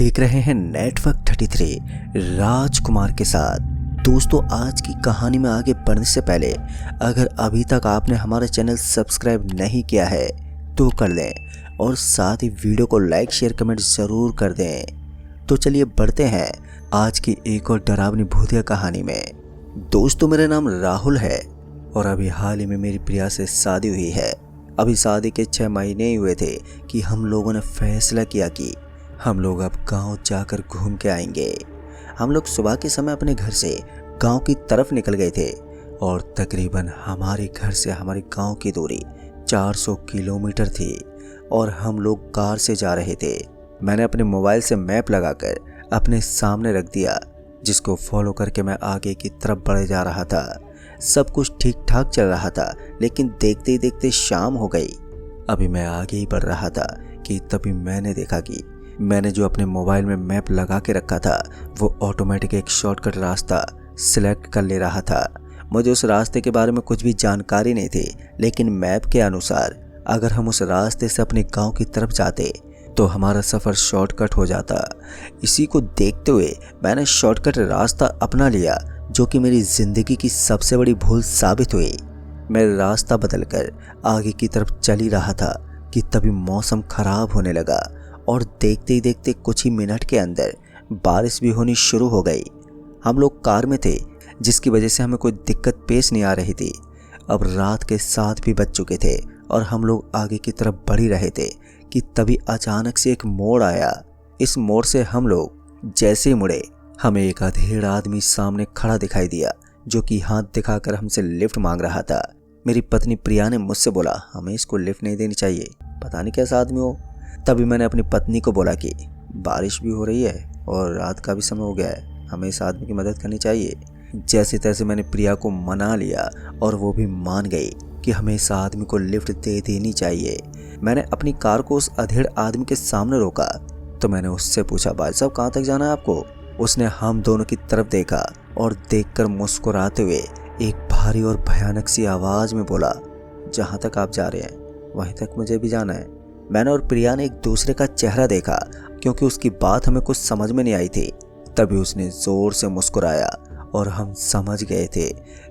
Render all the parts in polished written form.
देख रहे हैं नेटवर्क 33 राजकुमार के साथ। दोस्तों, आज की कहानी में आगे बढ़ने से पहले अगर अभी तक आपने हमारा चैनल सब्सक्राइब नहीं किया है तो कर लें और साथ ही वीडियो को लाइक शेयर कमेंट ज़रूर कर दें। तो चलिए बढ़ते हैं आज की एक और डरावनी भूतिया कहानी में। दोस्तों, मेरा नाम राहुल है और अभी हाल ही में मेरी प्रिया से शादी हुई है। अभी शादी के 6 महीने ही हुए थे कि हम लोगों ने फैसला किया कि हम लोग अब गांव जाकर घूम के आएंगे। हम लोग सुबह के समय अपने घर से गांव की तरफ निकल गए थे और तकरीबन हमारे घर से हमारे गांव की दूरी 400 किलोमीटर थी और हम लोग कार से जा रहे थे। मैंने अपने मोबाइल से मैप लगाकर अपने सामने रख दिया, जिसको फॉलो करके मैं आगे की तरफ बढ़ जा रहा था। सब कुछ ठीक ठाक चल रहा था, लेकिन देखते ही देखते शाम हो गई। अभी मैं आगे ही बढ़ रहा था कि तभी मैंने देखा कि मैंने जो अपने मोबाइल में मैप लगा के रखा था वो ऑटोमेटिक एक शॉर्टकट रास्ता सिलेक्ट कर ले रहा था। मुझे उस रास्ते के बारे में कुछ भी जानकारी नहीं थी, लेकिन मैप के अनुसार अगर हम उस रास्ते से अपने गांव की तरफ जाते तो हमारा सफ़र शॉर्टकट हो जाता। इसी को देखते हुए मैंने शॉर्टकट रास्ता अपना लिया, जो कि मेरी ज़िंदगी की सबसे बड़ी भूल साबित हुई। मैं रास्ता बदलकर आगे की तरफ चल ही रहा था कि तभी मौसम खराब होने लगा और देखते ही देखते कुछ ही मिनट के अंदर बारिश भी होनी शुरू हो गई। हम लोग कार में थे, जिसकी वजह से हमें कोई दिक्कत पेश नहीं आ रही थी। अब रात के 7 भी बज चुके थे और हम लोग आगे की तरफ बढ़ ही रहे थे कि तभी अचानक से एक मोड़ आया। इस मोड़ से हम लोग जैसे ही मुड़े, हमें एक अधेड़ आदमी सामने खड़ा दिखाई दिया, जो कि हाथ दिखाकर हमसे लिफ्ट मांग रहा था। मेरी पत्नी प्रिया ने मुझसे बोला, हमें इसको लिफ्ट नहीं देनी चाहिए, पता नहीं कैसा आदमी हो। तभी मैंने अपनी पत्नी को बोला कि बारिश भी हो रही है और रात का भी समय हो गया है, हमें इस आदमी की मदद करनी चाहिए। जैसे तैसे मैंने प्रिया को मना लिया और वो भी मान गई कि हमें इस आदमी को लिफ्ट दे देनी चाहिए। मैंने अपनी कार को उस अधेड़ आदमी के सामने रोका तो मैंने उससे पूछा, भाई साहब कहाँ तक जाना है आपको? उसने हम दोनों की तरफ देखा और देखकर मुस्कुराते हुए एक भारी और भयानक सी आवाज़ में बोला, जहाँ तक आप जा रहे हैं वहीं तक मुझे भी जाना है। मैंने और प्रिया ने एक दूसरे का चेहरा देखा, क्योंकि उसकी बात हमें कुछ समझ में नहीं आई थी। तभी उसने ज़ोर से मुस्कुराया और हम समझ गए थे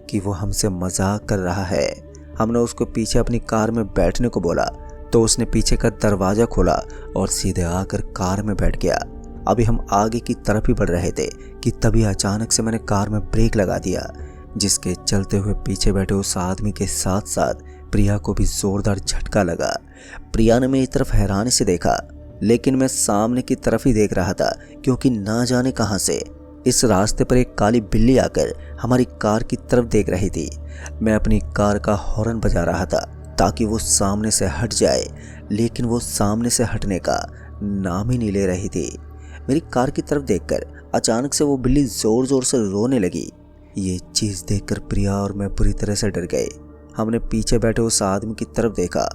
कि वो हमसे मजाक कर रहा है। हमने उसको पीछे अपनी कार में बैठने को बोला तो उसने पीछे का दरवाज़ा खोला और सीधे आकर कार में बैठ गया। अभी हम आगे की तरफ ही बढ़ रहे थे कि तभी अचानक से मैंने कार में ब्रेक लगा दिया, जिसके चलते हुए पीछे बैठे उस आदमी के साथ साथ प्रिया को भी जोरदार झटका लगा। प्रिया ने मेरी तरफ हैरानी से देखा, लेकिन मैं सामने की तरफ ही देख रहा था, क्योंकि ना जाने कहां से इस रास्ते पर एक काली बिल्ली आकर हमारी कार की तरफ देख रही थी। मैं अपनी कार का हॉर्न बजा रहा था ताकि वो सामने से हट जाए, लेकिन वो सामने से हटने का नाम ही नहीं ले रही थी। मेरी कार की तरफ देखकर अचानक से वो बिल्ली जोर जोर से रोने लगी। ये चीज़ देखकर प्रिया और मैं पूरी तरह से डर गए। हमने पीछे बैठे उस आदमी की तरफ देखा,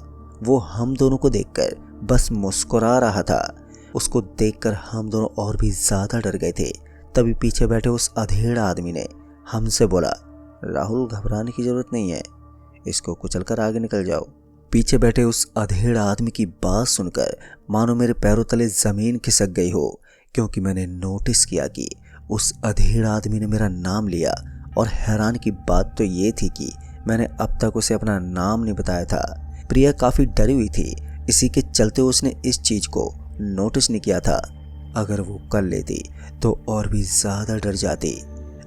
वो हम दोनों को देखकर बस मुस्कुरा रहा था। उसको देखकर हम दोनों और भी ज़्यादा डर गए थे। तभी पीछे बैठे उस अधेड़ आदमी ने हमसे बोला, राहुल घबराने की ज़रूरत नहीं है, इसको कुचलकर आगे निकल जाओ। पीछे बैठे उस अधेड़ आदमी की बात सुनकर मानो मेरे पैरों तले ज़मीन खिसक गई हो, क्योंकि मैंने नोटिस किया कि उस अधेड़ आदमी ने मेरा नाम लिया। और हैरान की बात तो ये थी कि मैंने अब तक उसे अपना नाम नहीं बताया था। प्रिया काफ़ी डरी हुई थी, इसी के चलते उसने इस चीज़ को नोटिस नहीं किया था। अगर वो कर लेती तो और भी ज़्यादा डर जाती।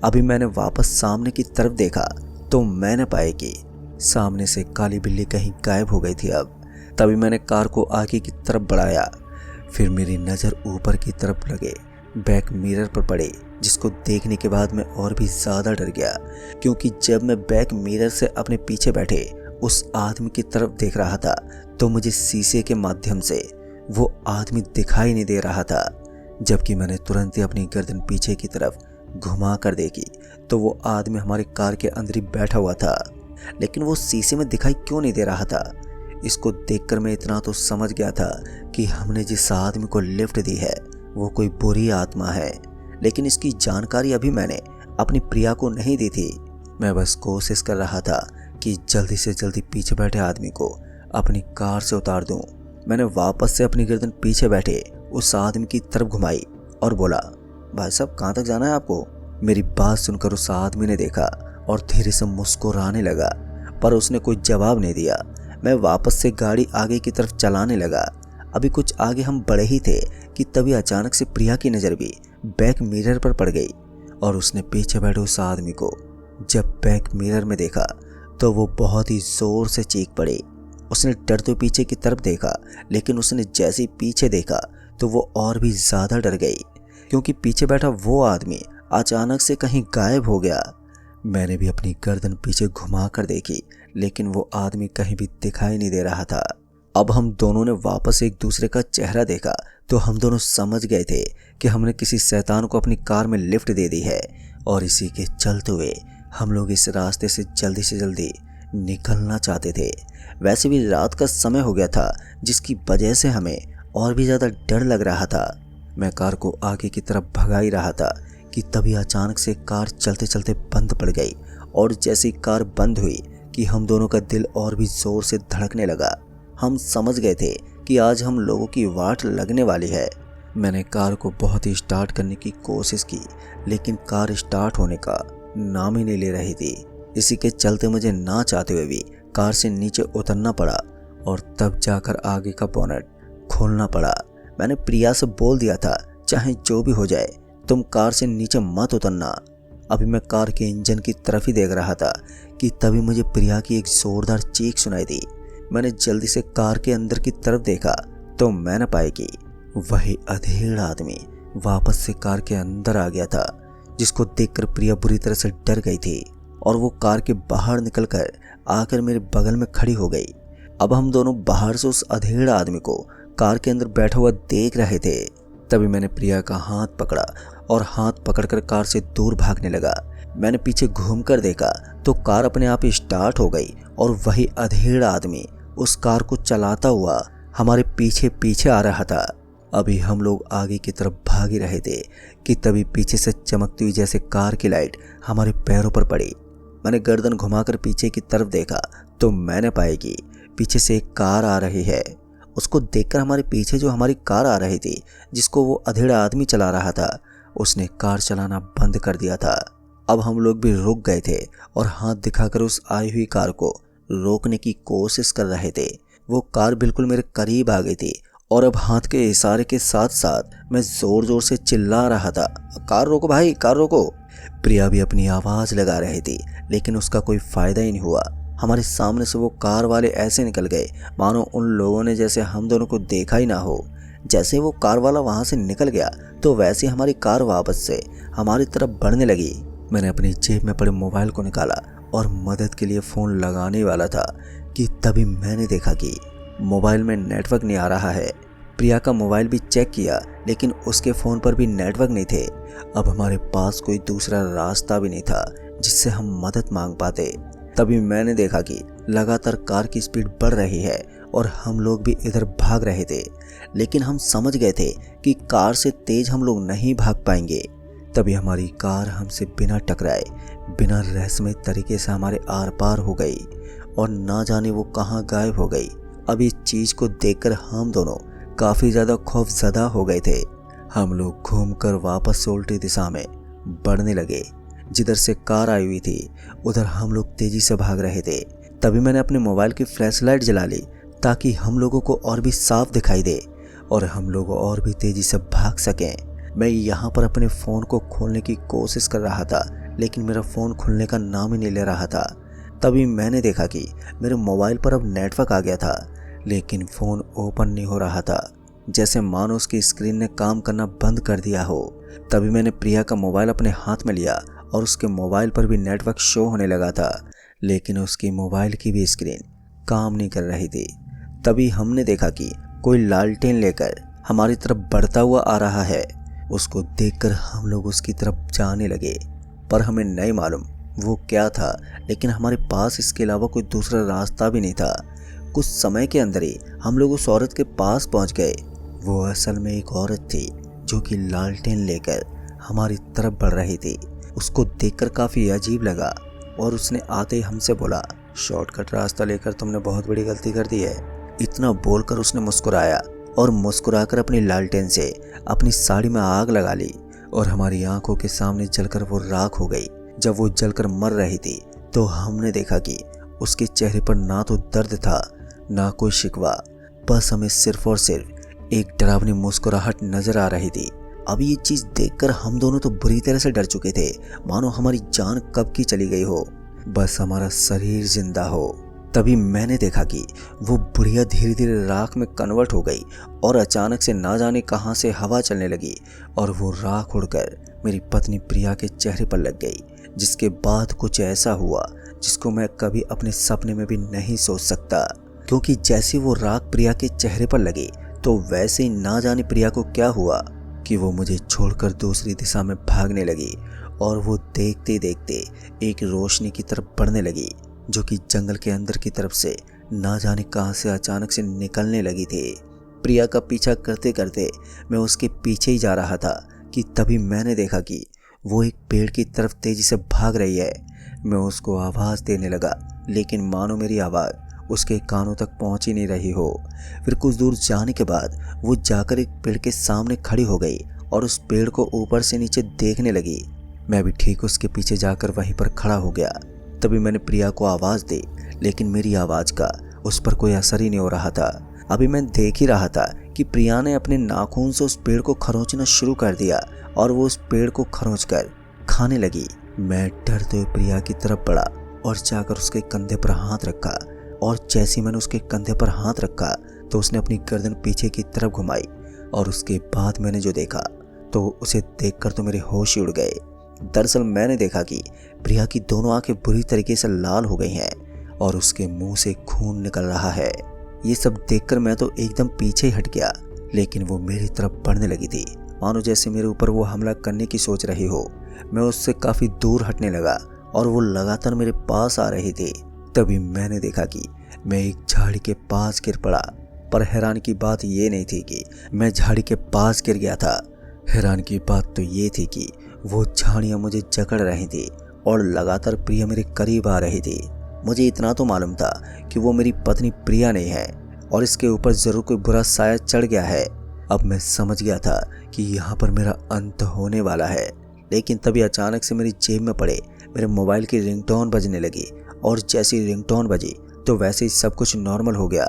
अभी मैंने वापस सामने की तरफ देखा तो मैंने पाया कि सामने से काली बिल्ली कहीं गायब हो गई थी। अब तभी मैंने कार को आगे की तरफ बढ़ाया। फिर मेरी नज़र ऊपर की तरफ लगे बैक मिरर पर पड़े, जिसको देखने के बाद मैं और भी ज़्यादा डर गया, क्योंकि जब मैं बैक मिरर से अपने पीछे बैठे उस आदमी की तरफ देख रहा था तो मुझे शीशे के माध्यम से वो आदमी दिखाई नहीं दे रहा था। जबकि मैंने तुरंत ही अपनी गर्दन पीछे की तरफ घुमा कर देखी तो वो आदमी हमारी कार के अंदर ही बैठा हुआ था, लेकिन वो शीशे में दिखाई क्यों नहीं दे रहा था। इसको देखकर मैं इतना तो समझ गया था कि हमने जिस आदमी को लिफ्ट दी है वो कोई बुरी आत्मा है, लेकिन इसकी जानकारी अभी मैंने अपनी प्रिया को नहीं दी थी। मैं बस कोशिश कर रहा था कि जल्दी से जल्दी पीछे बैठे आदमी को अपनी कार से उतार दूं। मैंने वापस से अपनी गर्दन पीछे बैठे उस आदमी की तरफ घुमाई और बोला, भाई साहब कहाँ तक जाना है आपको? मेरी बात सुनकर उस आदमी ने देखा और धीरे से मुस्कुराने लगा, पर उसने कोई जवाब नहीं दिया। मैं वापस से गाड़ी आगे की तरफ चलाने लगा। अभी कुछ आगे हम बढ़े ही थे कि तभी अचानक से प्रिया की नज़र भी बैक मिरर पर पड़ गई और उसने पीछे बैठे उस आदमी को जब बैक मिरर में देखा तो वो बहुत ही ज़ोर से चीख पड़ी। उसने डरते पीछे की तरफ देखा, लेकिन उसने जैसे ही पीछे देखा तो वो और भी ज़्यादा डर गई, क्योंकि पीछे बैठा वो आदमी अचानक से कहीं गायब हो गया। मैंने भी अपनी गर्दन पीछे घुमा कर देखी, लेकिन वो आदमी कहीं भी दिखाई नहीं दे रहा था। अब हम दोनों ने वापस एक दूसरे का चेहरा देखा तो हम दोनों समझ गए थे कि हमने किसी शैतान को अपनी कार में लिफ्ट दे दी है, और इसी के चलते हुए हम लोग इस रास्ते से जल्दी निकलना चाहते थे। वैसे भी रात का समय हो गया था, जिसकी वजह से हमें और भी ज़्यादा डर लग रहा था। मैं कार को आगे की तरफ भगा ही रहा था कि तभी अचानक से कार चलते चलते बंद पड़ गई, और जैसी कार बंद हुई कि हम दोनों का दिल और भी ज़ोर से धड़कने लगा। हम समझ गए थे कि आज हम लोगों की वाट लगने वाली है। मैंने कार को बहुत ही स्टार्ट करने की कोशिश की, लेकिन कार स्टार्ट होने का नाम ही नहीं ले रही थी। इसी के चलते मुझे ना चाहते हुए भी कार से नीचे उतरना पड़ा, और तब जाकर आगे का बोनट खोलना पड़ा। मैंने प्रिया से बोल दिया था, चाहे जो भी हो जाए तुम कार से नीचे मत उतरना। अभी मैं कार के इंजन की तरफ ही देख रहा था कि तभी मुझे प्रिया की एक जोरदार चीख सुनाई दी। मैंने जल्दी से कार के अंदर की तरफ देखा तो मैं न पाई कि वही अधेड़ आदमी वापस से कार के अंदर आ गया था, जिसको देखकर प्रिया बुरी तरह से डर गई थी, और वो कार के बाहर निकलकर आकर मेरे बगल में खड़ी हो गई। अब हम दोनों बाहर से उस अधेड़ आदमी को कार के अंदर बैठा हुआ देख रहे थे। तभी मैंने प्रिया का हाथ पकड़ा और हाथ पकड़कर कार से दूर भागने लगा। मैंने पीछे घूमकर देखा तो कार अपने आप ही स्टार्ट हो गई, और वही अधेड़ आदमी उस कार को चलाता हुआ हमारे पीछे पीछे आ रहा था। अभी हम लोग आगे की तरफ भाग ही रहे थे कि तभी पीछे से चमकती हुई जैसे कार की लाइट हमारे पैरों पर पड़ी। मैंने गर्दन घुमाकर पीछे की तरफ देखा तो मैंने पाया कि पीछे से एक कार आ रही है। उसको देखकर हमारे पीछे जो हमारी कार आ रही थी, जिसको वो अधेड़ा आदमी चला रहा था, उसने कार चलाना बंद कर दिया था। अब हम लोग भी रुक गए थे और हाथ दिखाकर उस आई हुई कार को रोकने की कोशिश कर रहे थे। वो कार बिल्कुल मेरे करीब आ गई थी, और अब हाथ के इशारे के साथ साथ मैं जोर जोर से चिल्ला रहा था, कार रोको भाई, कार रोको। प्रिया भी अपनी आवाज़ लगा रही थी, लेकिन उसका कोई फ़ायदा ही नहीं हुआ। हमारे सामने से वो कार वाले ऐसे निकल गए मानो उन लोगों ने जैसे हम दोनों को देखा ही ना हो। जैसे वो कार वाला वहाँ से निकल गया तो वैसे हमारी कार वापस से हमारी तरफ बढ़ने लगी। मैंने अपनी जेब में पड़े मोबाइल को निकाला और मदद के लिए फ़ोन लगाने वाला था कि तभी मैंने देखा कि मोबाइल में नेटवर्क नहीं आ रहा है। प्रिया का मोबाइल भी चेक किया, लेकिन उसके फ़ोन पर भी नेटवर्क नहीं थे। अब हमारे पास कोई दूसरा रास्ता भी नहीं था जिससे हम मदद मांग पाते। तभी मैंने देखा कि लगातार कार की स्पीड बढ़ रही है और हम लोग भी इधर भाग रहे थे, लेकिन हम समझ गए थे कि कार से तेज हम लोग नहीं भाग पाएंगे। तभी हमारी कार हमसे बिना टकराए, बिना रहस्यमय तरीके से हमारे आर पार हो गई, और ना जाने वो कहाँ गायब हो गई। अब इस चीज़ को देखकर हम दोनों काफ़ी ज़्यादा खौफजदा हो गए थे। हम लोग घूमकर वापस से उल्टी दिशा में बढ़ने लगे। जिधर से कार आई हुई थी उधर हम लोग तेज़ी से भाग रहे थे। तभी मैंने अपने मोबाइल की फ्लैशलाइट जला ली ताकि हम लोगों को और भी साफ दिखाई दे और हम लोग और भी तेज़ी से भाग सकें। मैं यहाँ पर अपने फ़ोन को खोलने की कोशिश कर रहा था, लेकिन मेरा फ़ोन खुलने का नाम ही नहीं ले रहा था। तभी मैंने देखा कि मेरे मोबाइल पर अब नेटवर्क आ गया था, लेकिन फ़ोन ओपन नहीं हो रहा था, जैसे मानो उसकी स्क्रीन ने काम करना बंद कर दिया हो। तभी मैंने प्रिया का मोबाइल अपने हाथ में लिया और उसके मोबाइल पर भी नेटवर्क शो होने लगा था, लेकिन उसकी मोबाइल की भी स्क्रीन काम नहीं कर रही थी। तभी हमने देखा कि कोई लालटेन लेकर हमारी तरफ बढ़ता हुआ आ रहा है। उसको देखकर हम लोग उसकी तरफ जाने लगे, पर हमें नहीं मालूम वो क्या था, लेकिन हमारे पास इसके अलावा कोई दूसरा रास्ता भी नहीं था। कुछ समय के अंदर ही हम लोग उस औरत के पास पहुंच गए। वो असल में एक औरत थी जो कि लालटेन लेकर हमारी तरफ बढ़ रही थी। उसको देखकर काफ़ी अजीब लगा और उसने आते ही हमसे बोला, शॉर्टकट रास्ता लेकर तुमने बहुत बड़ी गलती कर दी है। इतना बोलकर उसने मुस्कुराया और मुस्कुराकर अपनी लालटेन से अपनी साड़ी में आग लगा ली और हमारी आंखों के सामने जलकर वो राख हो गई। जब वो जलकर मर रही थी तो हमने देखा कि उसके चेहरे पर ना तो दर्द था ना कोई शिकवा, बस हमें सिर्फ और सिर्फ एक डरावनी मुस्कुराहट नजर आ रही थी। अब ये चीज देखकर हम दोनों तो बुरी तरह से डर चुके थे, मानो हमारी जान कब की चली गई हो, बस हमारा शरीर जिंदा हो। तभी मैंने देखा कि वो बुढ़िया धीरे धीरे राख में कन्वर्ट हो गई और अचानक से ना जाने कहां से हवा चलने लगी और वो राख उड़कर मेरी पत्नी प्रिया के चेहरे पर लग गई, जिसके बाद कुछ ऐसा हुआ जिसको मैं कभी अपने सपने में भी नहीं सोच सकता। क्योंकि जैसे वो राख प्रिया के चेहरे पर लगी तो वैसे ही ना जाने प्रिया को क्या हुआ कि वो मुझे छोड़कर दूसरी दिशा में भागने लगी और वो देखते देखते एक रोशनी की तरफ बढ़ने लगी जो कि जंगल के अंदर की तरफ से ना जाने कहां से अचानक से निकलने लगी थी। प्रिया का पीछा करते करते मैं उसके पीछे ही जा रहा था कि तभी मैंने देखा कि वो एक पेड़ की तरफ तेजी से भाग रही है। मैं उसको आवाज़ देने लगा, लेकिन मानो मेरी आवाज़ उसके कानों तक पहुंच ही नहीं रही हो। फिर कुछ दूर जाने के बाद वो जाकर एक पेड़ के सामने खड़ी हो गई और उस पेड़ को ऊपर से नीचे देखने लगी। मैं भी ठीक उसके पीछे जाकर वहीं पर खड़ा हो गया। तभी मैंने प्रिया को आवाज़ दी, लेकिन मेरी आवाज़ का उस पर कोई असर ही नहीं हो रहा था। अभी मैं देख ही रहा था कि प्रिया ने अपने नाखून से उस पेड़ को खरोंचना शुरू कर दिया और वो उस पेड़ को खरोंचकर खाने लगी। मैं डरते हुए प्रिया की तरफ बढ़ा और जाकर उसके कंधे पर हाथ रखा और जैसे मैंने उसके कंधे पर हाथ रखा तो उसने अपनी गर्दन पीछे की तरफ घुमाई और उसके बाद मैंने जो देखा तो उसे देखकर तो मेरे होश ही उड़ गए। दरअसल मैंने देखा कि प्रिया की दोनों आंखें बुरी तरीके से लाल हो गई हैं और उसके मुंह से खून निकल रहा है। ये सब देखकर मैं तो एकदम पीछे ही हट गया, लेकिन वो मेरी तरफ बढ़ने लगी थी, मानो जैसे मेरे ऊपर वो हमला करने की सोच रही हो। मैं उससे काफी दूर हटने लगा और वो लगातार मेरे पास आ रही थी। तभी मैंने देखा कि मैं एक झाड़ी के पास गिर पड़ा, पर हैरान की बात ये नहीं थी कि मैं झाड़ी के पास गिर गया था। हैरान की बात तो ये थी कि वो झाड़ियाँ मुझे जकड़ रही थी और लगातार प्रिया मेरे करीब आ रही थी। मुझे इतना तो मालूम था कि वो मेरी पत्नी प्रिया नहीं है और इसके ऊपर जरूर कोई बुरा साया चढ़ गया है। अब मैं समझ गया था कि यहाँ पर मेरा अंत होने वाला है। लेकिन तभी अचानक से मेरी जेब में पड़े मेरे मोबाइल की रिंगटोन बजने लगी और जैसी रिंगटोन बजी तो वैसे ही सब कुछ नॉर्मल हो गया,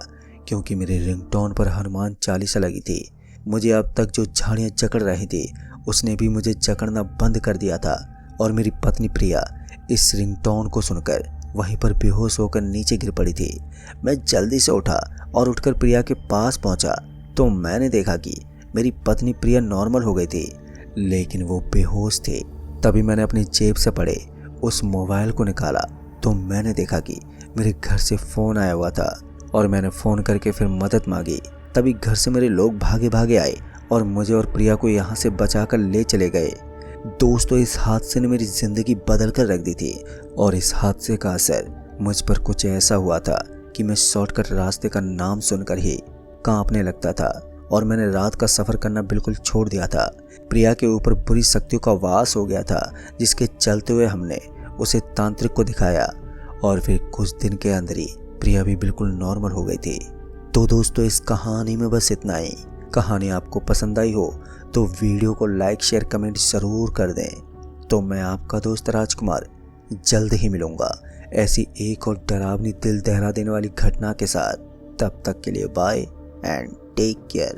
क्योंकि मेरी रिंगटोन पर हनुमान चालीसा लगी थी। मुझे अब तक जो झाड़ियाँ जकड़ रही थी उसने भी मुझे जकड़ना बंद कर दिया था और मेरी पत्नी प्रिया इस रिंगटोन को सुनकर वहीं पर बेहोश होकर नीचे गिर पड़ी थी। मैं जल्दी से उठा और उठकर प्रिया के पास पहुंचा तो मैंने देखा कि मेरी पत्नी प्रिया नॉर्मल हो गई थी, लेकिन वो बेहोश थे। तभी मैंने अपनी जेब से पड़े उस मोबाइल को निकाला तो मैंने देखा कि मेरे घर से फ़ोन आया हुआ था और मैंने फ़ोन करके फिर मदद मांगी। तभी घर से मेरे लोग भागे भागे आए और मुझे और प्रिया को यहाँ से बचाकर ले चले गए। दोस्तों, इस हादसे ने मेरी ज़िंदगी बदल कर रख दी थी और इस हादसे का असर मुझ पर कुछ ऐसा हुआ था कि मैं शॉर्टकट रास्ते का नाम सुनकर ही कांपने लगता था और मैंने रात का सफ़र करना बिल्कुल छोड़ दिया था। प्रिया के ऊपर बुरी शक्तियों का वास हो गया था, जिसके चलते हुए हमने उसे तांत्रिक को दिखाया और फिर कुछ दिन के अंदर ही प्रिया भी बिल्कुल नॉर्मल हो गई थी। तो दोस्तों, इस कहानी में बस इतना ही। कहानी आपको पसंद आई हो तो वीडियो को लाइक शेयर कमेंट ज़रूर कर दें। तो मैं आपका दोस्त राजकुमार जल्द ही मिलूँगा ऐसी एक और डरावनी दिल दहला देने वाली घटना के साथ। तब तक के लिए बाय एंड टेक केयर।